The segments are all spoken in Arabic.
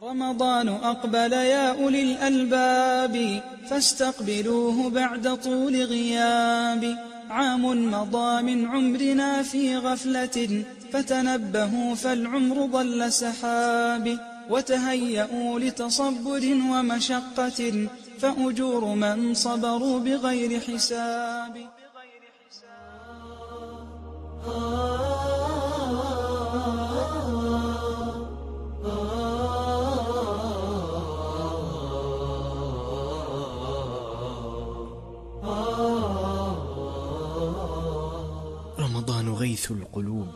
رمضان أقبل يا أولي الألباب، فاستقبلوه بعد طول غياب. عام مضى من عمرنا في غفلة، فتنبهوا فالعمر ضل سحاب. وتهيئوا لتصبر ومشقة، فأجور من صبروا بغير حساب. رمضان غيث القلوب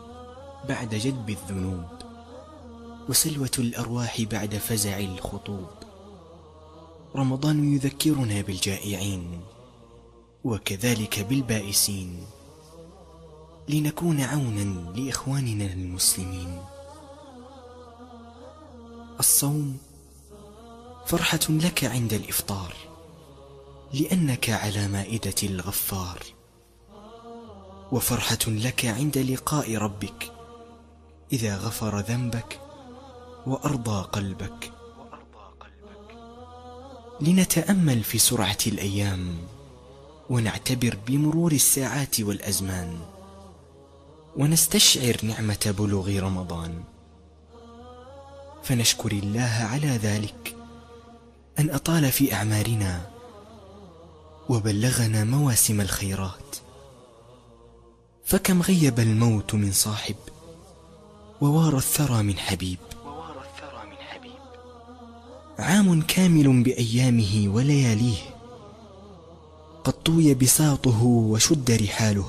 بعد جدب الذنوب، وسلوة الأرواح بعد فزع الخطوب. رمضان يذكرنا بالجائعين وكذلك بالبائسين، لنكون عونا لإخواننا المسلمين. الصوم فرحة لك عند الإفطار، لأنك على مائدة الغفار، وفرحة لك عند لقاء ربك إذا غفر ذنبك وأرضى قلبك. لنتأمل في سرعة الأيام، ونعتبر بمرور الساعات والأزمان، ونستشعر نعمة بلوغ رمضان، فنشكر الله على ذلك، أن أطال في أعمارنا وبلغنا مواسم الخيرات. فكم غيب الموت من صاحب، ووار الثرى من حبيب. عام كامل بأيامه ولياليه، قد طوي بساطه وشد رحاله،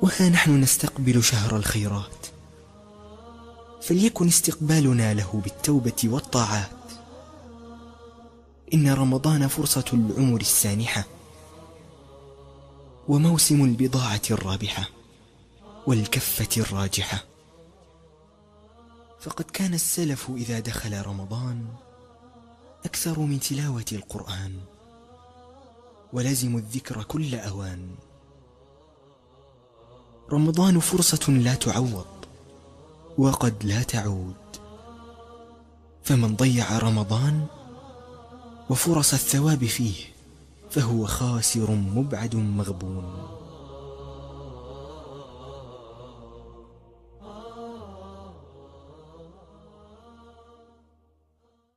وها نحن نستقبل شهر الخيرات، فليكن استقبالنا له بالتوبة والطاعات. إن رمضان فرصة العمر السانحة، وموسم البضاعة الرابحة والكفة الراجحة. فقد كان السلف إذا دخل رمضان أكثر من تلاوة القرآن، ولزموا الذكر كل أوان. رمضان فرصة لا تعوض وقد لا تعود، فمن ضيع رمضان وفرص الثواب فيه فهو خاسر مبعد مغبون.